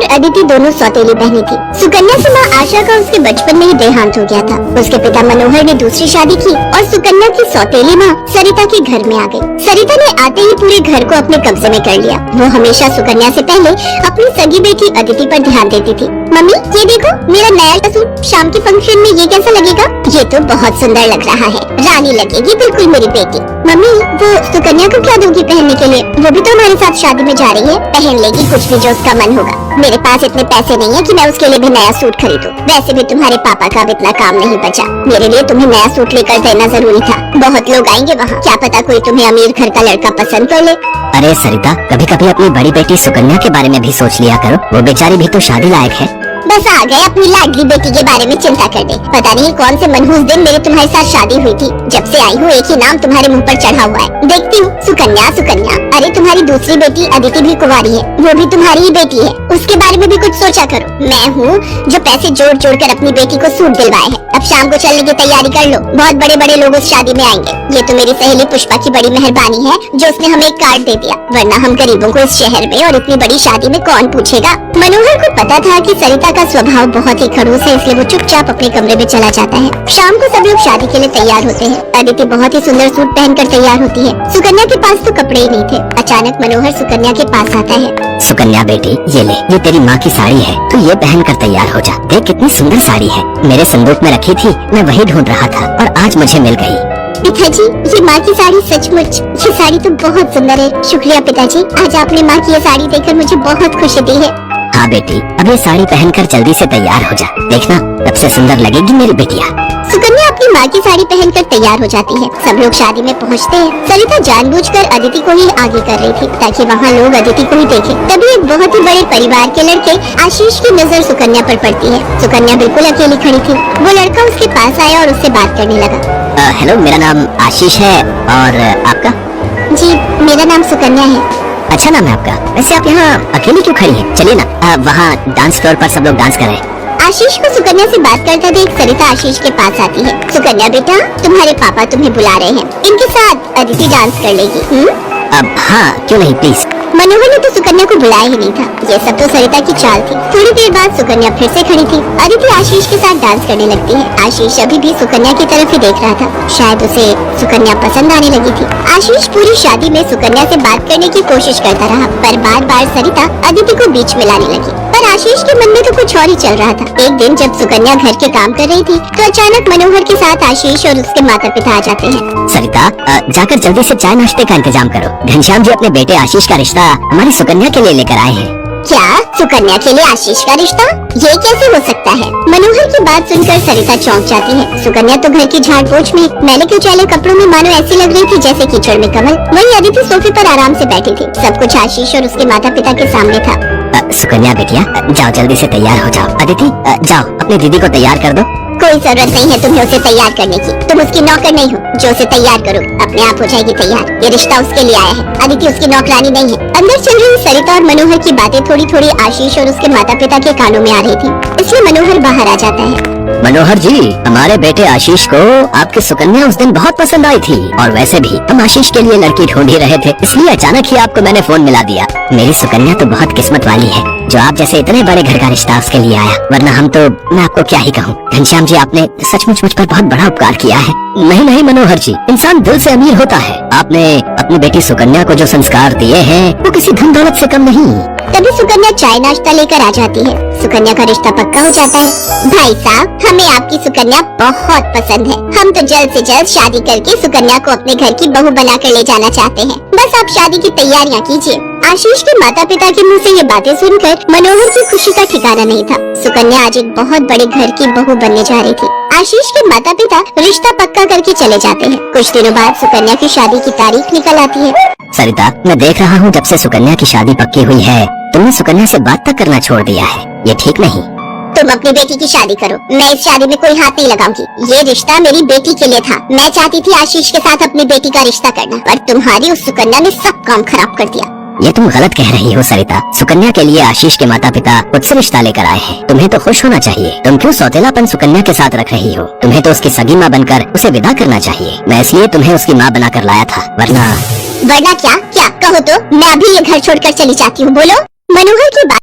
अदिति दोनों सौतेली बहनें थी। सुकन्या से माँ आशा का उसके बचपन में ही देहांत हो गया था। उसके पिता मनोहर ने दूसरी शादी की और सुकन्या की सौतेली माँ सरिता के घर में आ गई। सरिता ने आते ही पूरे घर को अपने कब्जे में कर लिया। वो हमेशा सुकन्या से पहले अपनी सगी बेटी अदिति पर ध्यान देती थी। मम्मी ये देखो मेरा नया सूट, शाम के फंक्शन में ये कैसा लगेगा? ये तो बहुत सुंदर लग रहा है, रानी लगेगी बिल्कुल मेरी बेटी। मम्मी वो सुकन्या को क्या दूंगी पहनने के लिए? वो भी तो हमारे साथ शादी में जा रही है, पहन लेगी कुछ भी जो उसका मन होगा। मेरे पास इतने पैसे नहीं है कि मैं उसके लिए भी नया सूट खरीदूं। वैसे भी तुम्हारे पापा का अब इतना काम नहीं बचा। मेरे लिए तुम्हें नया सूट लेकर देना जरूरी था। बहुत लोग आएंगे वहाँ, क्या पता कोई तुम्हें अमीर घर का लड़का पसंद कर ले। अरे सरिता, कभी कभी अपनी बड़ी बेटी सुकन्या के बारे में भी सोच लिया करो। वो बेचारी भी तो शादी लायक है। बस आ गए अपनी लाडली बेटी के बारे में चिंता करने। पता नहीं कौन से मनहूस दिन मेरी तुम्हारे साथ शादी हुई थी। जब से आई हूँ एक ही नाम तुम्हारे मुंह पर चढ़ा हुआ है। देखती हूँ सुकन्या सुकन्या। अरे तुम्हारी दूसरी बेटी अदिति भी कुंवारी है, वो भी तुम्हारी ही बेटी है। उसके बारे में भी कुछ सोचा करो। मैं हूँ जो पैसे जोड़ जोड़ कर अपनी बेटी को सूट दिलवाए हैं। अब शाम को चलने की तैयारी कर लो, बहुत बड़े बड़े लोग उस शादी में आएंगे। ये तो मेरी सहेली पुष्पा की बड़ी मेहरबानी है जो उसने हमें एक कार्ड दे दिया, वरना हम गरीबों को इस शहर में और इतनी बड़ी शादी में कौन पूछेगा। मनोहर को पता था कि सरिता का स्वभाव बहुत ही खड़ूस है, इसलिए वो चुपचाप अपने कमरे में चला जाता है। शाम को सब लोग शादी के लिए तैयार होते हैं। अदिति बहुत ही सुंदर सूट पहनकर तैयार होती है। सुकन्या के पास तो कपड़े ही नहीं थे। अचानक मनोहर सुकन्या के पास आता है। सुकन्या बेटी ये ले, ये तेरी माँ की साड़ी है, तू ये पहन कर तैयार हो जा। देख कितनी सुंदर साड़ी है, मेरे संदूक में रखी थी, मैं वही ढूंढ रहा था और आज मुझे मिल गई। पिताजी ये माँ की साड़ी सचमुच, ये साड़ी तो बहुत सुंदर है। शुक्रिया पिताजी, आज आपने माँ की ये साड़ी देखकर मुझे बहुत खुशी दी है। हाँ बेटी, अब ये साड़ी पहनकर जल्दी से तैयार हो जा, देखना सबसे सुंदर लगेगी मेरी बेटिया। सुकन्या अपनी माँ की साड़ी पहनकर तैयार हो जाती है। सब लोग शादी में पहुँचते हैं। सरिता जानबूझकर अदिति को ही आगे कर रही थी ताकि वहाँ लोग अदिति को ही देखें। तभी एक बहुत ही बड़े परिवार के लड़के आशीष की नजर सुकन्या पर पड़ती है। सुकन्या बिल्कुल अकेली खड़ी थी। वो लड़का उसके पास आया और उससे बात करने लगा। हेलो, मेरा नाम आशीष है और आपका? जी मेरा नाम सुकन्या है। अच्छा नाम है आपका। वैसे आप यहाँ अकेली क्यों खड़ी हैं? चलिए ना, वहाँ डांस फ्लोर पर सब लोग डांस कर रहे हैं। आशीष को सुकन्या से बात करता देख सरिता आशीष के पास आती है। सुकन्या बेटा, तुम्हारे पापा तुम्हें बुला रहे हैं, इनके साथ अदिति डांस कर लेगी। अब हाँ, क्यों नहीं, प्लीज। मनोहर ने तो सुकन्या को बुलाया ही नहीं था। ये सब तो सरिता की चाल थी। थोड़ी देर बाद सुकन्या फिर से खड़ी थी। अदिति आशीष के साथ डांस करने लगती है। आशीष अभी भी सुकन्या की तरफ ही देख रहा था। शायद उसे सुकन्या पसंद आने लगी थी। आशीष पूरी शादी में सुकन्या से बात करने की कोशिश करता रहा, पर बार बार सरिता अदिति को बीच में लाने लगी। पर आशीष के मन में तो कुछ और ही चल रहा था। एक दिन जब सुकन्या घर के काम कर रही थी तो अचानक मनोहर के साथ आशीष और उसके माता पिता आ जाते हैं। सरिता, जाकर जल्दी से चाय नाश्ते का इंतजाम करो। घनश्याम जी अपने बेटे आशीष का रिश्ता हमारी सुकन्या के लिए लेकर आए हैं। क्या सुकन्या के लिए आशीष का रिश्ता? ये कैसे हो सकता है? मनोहर की बात सुनकर सरिता चौंक जाती है। सुकन्या तो घर की झाड़ पोंछ में मैले कुचैले कपड़ों में मानो ऐसी लग रही थी जैसे कीचड़ में कमल। वहीं अदिति सोफे पर आराम से बैठी थी। सब कुछ आशीष और उसके माता पिता के सामने था। सुकन्या बेटिया, जाओ जल्दी से तैयार हो जाओ। अदिति जाओ अपनी दीदी को तैयार कर दो। कोई जरूरत नहीं है तुम्हें उसे तैयार करने की। तुम उसकी नौकर नहीं हो जो उसे तैयार करो, अपने आप हो जाएगी तैयार। ये रिश्ता उसके लिए आया है, अदिति उसकी नौकरानी नहीं है। अंदर चल रही सरिता और मनोहर की बातें थोड़ी थोड़ी आशीष और उसके माता पिता के कानों में आ रही थी, इसलिए मनोहर बाहर आ जाता है। मनोहर जी, हमारे बेटे आशीष को आपकी सुकन्या उस दिन बहुत पसंद आई थी और वैसे भी हम आशीष के लिए लड़की ढूंढ ही रहे थे, इसलिए अचानक ही आपको मैंने फोन मिला दिया। मेरी सुकन्या तो बहुत किस्मत वाली है जो आप जैसे इतने बड़े घर का रिश्ता उसके लिए आया, वरना हम तो, मैं आपको क्या ही कहूँ। घनश्याम जी आपने सचमुच मुझ पर बहुत बड़ा उपकार किया है। नहीं नहीं मनोहर जी, इंसान दिल से अमीर होता है। आपने अपनी बेटी सुकन्या को जो संस्कार दिए हैं वो किसी धन दौलत से कम नहीं। तभी सुकन्या चाय नाश्ता लेकर आ जाती है। सुकन्या का रिश्ता पक्का हो जाता है। भाई साहब, हमें आपकी सुकन्या बहुत पसंद है। हम तो जल्द से जल्द शादी करके सुकन्या को अपने घर की बहू बनाकर ले जाना चाहते हैं। बस आप शादी की तैयारियां कीजिए। आशीष के माता पिता के मुंह से ये बातें सुनकर मनोहर की खुशी का ठिकाना नहीं था। सुकन्या आज एक बहुत बड़े घर की बहू बनने जा रही थी। आशीष के माता पिता रिश्ता पक्का करके चले जाते हैं। कुछ दिनों बाद सुकन्या की शादी की तारीख निकल आती है। सरिता, मैं देख रहा हूँ जब से सुकन्या की शादी पक्की हुई है तुमने सुकन्या से बात तक करना छोड़ दिया है। ये ठीक नहीं। तुम अपनी बेटी की शादी करो, मैं इस शादी में कोई हाथ नहीं लगाऊंगी। ये रिश्ता मेरी बेटी के लिए था। मैं चाहती थी आशीष के साथ अपनी बेटी का रिश्ता करना, पर तुम्हारी उस सुकन्या ने सब काम खराब कर दिया। ये तुम गलत कह रही हो सरिता। सुकन्या के लिए आशीष के माता पिता खुद से रिश्ता लेकर आए हैं। तुम्हें तो खुश होना चाहिए। तुम क्यों सौतेलापन सुकन्या के साथ रख रही हो? तुम्हें तो उसकी सगी माँ बनकर उसे विदा करना चाहिए। मैं इसलिए तुम्हें उसकी माँ बनाकर लाया था, वरना क्या? क्या कहो तो मैं अभी ये घर छोड़कर चली जाती हूँ। बोलो। मनोहर की बात